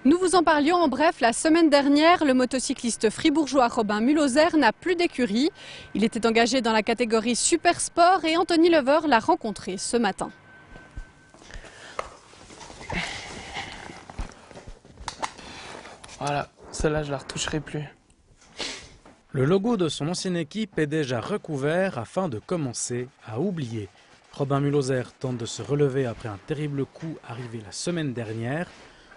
Nous vous en parlions en bref la semaine dernière. Le motocycliste fribourgeois Robin Mulhoser n'a plus d'écurie. Il était engagé dans la catégorie Super Sport et Anthony Lever l'a rencontré ce matin. Voilà, celle-là je la retoucherai plus. Le logo de son ancienne équipe est déjà recouvert afin de commencer à oublier. Robin Mulhoser tente de se relever après un terrible coup arrivé la semaine dernière.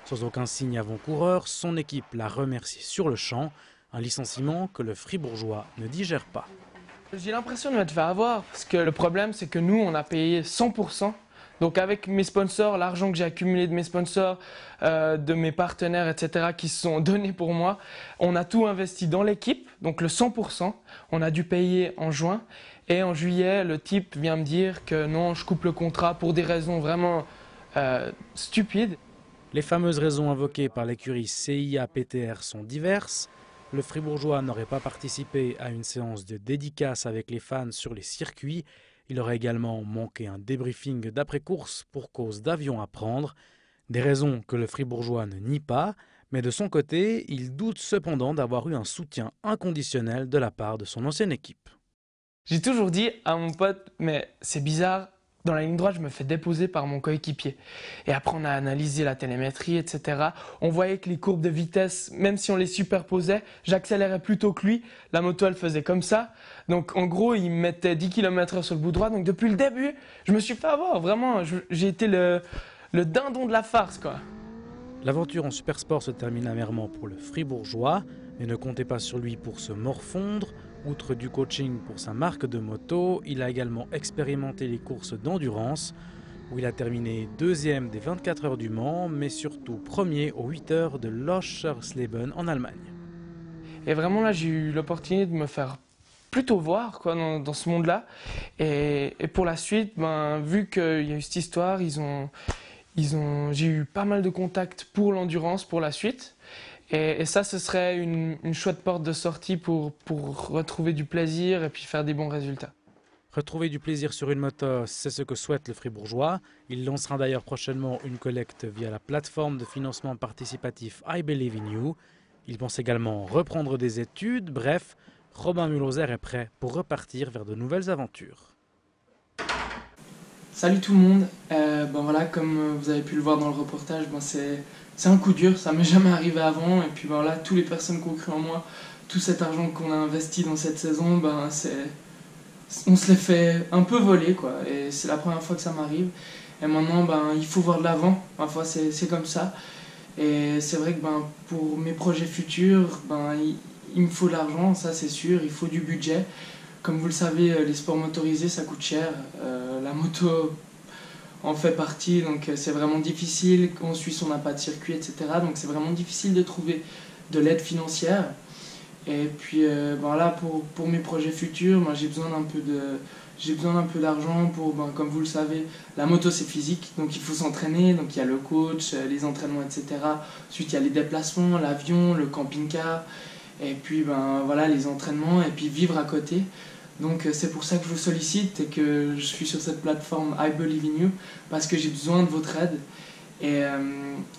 Sans aucun signe avant-coureur, son équipe l'a remercié sur le champ, un licenciement que le Fribourgeois ne digère pas. J'ai l'impression de m'être fait avoir, parce que le problème c'est que nous on a payé 100%. Donc avec mes sponsors, l'argent que j'ai accumulé de mes sponsors, de mes partenaires, etc. qui se sont donnés pour moi, on a tout investi dans l'équipe, donc le 100%. On a dû payer en juin et en juillet, le type vient me dire que non, je coupe le contrat pour des raisons vraiment stupides. Les fameuses raisons invoquées par l'écurie CIA-PTR sont diverses. Le Fribourgeois n'aurait pas participé à une séance de dédicace avec les fans sur les circuits. Il aurait également manqué un débriefing d'après-course pour cause d'avion à prendre. Des raisons que le Fribourgeois ne nie pas, mais de son côté, il doute cependant d'avoir eu un soutien inconditionnel de la part de son ancienne équipe. J'ai toujours dit à mon pote, mais c'est bizarre, dans la ligne droite, je me fais déposer par mon coéquipier. Et après, on a analysé la télémétrie, etc. On voyait que les courbes de vitesse, même si on les superposait, j'accélérais plus tôt que lui. La moto, elle faisait comme ça. Donc, en gros, il me mettait 10 km/h sur le bout droit. Donc, depuis le début, je me suis fait avoir. Vraiment, j'ai été le dindon de la farce, quoi. L'aventure en Supersport se termine amèrement pour le Fribourgeois, mais ne comptez pas sur lui pour se morfondre. Outre du coaching pour sa marque de moto, il a également expérimenté les courses d'endurance, où il a terminé deuxième des 24 heures du Mans, mais surtout premier aux 8 heures de Lochersleben en Allemagne. Et vraiment là, j'ai eu l'opportunité de me faire plutôt voir quoi, dans ce monde-là. Et pour la suite, vu qu'il y a eu cette histoire, j'ai eu pas mal de contacts pour l'endurance pour la suite. Et ça, ce serait une chouette porte de sortie pour retrouver du plaisir et puis faire des bons résultats. Retrouver du plaisir sur une moto, c'est ce que souhaite le Fribourgeois. Il lancera d'ailleurs prochainement une collecte via la plateforme de financement participatif I Believe in You. Il pense également reprendre des études. Bref, Robin Mulhoser est prêt pour repartir vers de nouvelles aventures. Salut tout le monde, voilà, comme vous avez pu le voir dans le reportage, c'est un coup dur, ça m'est jamais arrivé avant, et puis voilà, toutes les personnes qui ont cru en moi, tout cet argent qu'on a investi dans cette saison, on se l'est fait un peu voler, quoi, et c'est la première fois que ça m'arrive, et maintenant il faut voir de l'avant, parfois c'est comme ça, et c'est vrai que pour mes projets futurs, il me faut de l'argent, ça c'est sûr, il faut du budget. Comme vous le savez, les sports motorisés, ça coûte cher. La moto en fait partie, donc c'est vraiment difficile. En Suisse, on n'a pas de circuit, etc. Donc c'est vraiment difficile de trouver de l'aide financière. Et puis là, pour mes projets futurs, j'ai besoin d'un peu d'argent pour, comme vous le savez, la moto c'est physique, donc il faut s'entraîner. Donc il y a le coach, les entraînements, etc. Ensuite, il y a les déplacements, l'avion, le camping-car. Et puis voilà, les entraînements et puis vivre à côté. Donc c'est pour ça que je vous sollicite et que je suis sur cette plateforme I Believe in You, parce que j'ai besoin de votre aide. Et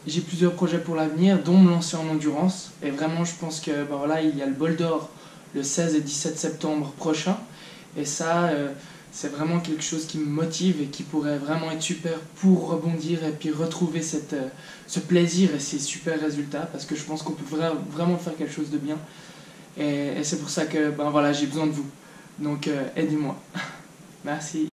j'ai plusieurs projets pour l'avenir, dont me lancer en endurance. Et vraiment, je pense que il y a le Bol d'Or le 16 et 17 septembre prochain. Et ça, c'est vraiment quelque chose qui me motive et qui pourrait vraiment être super pour rebondir et puis retrouver ce plaisir et ces super résultats, parce que je pense qu'on peut vraiment faire quelque chose de bien. Et c'est pour ça que j'ai besoin de vous. Donc aidez-moi. Merci.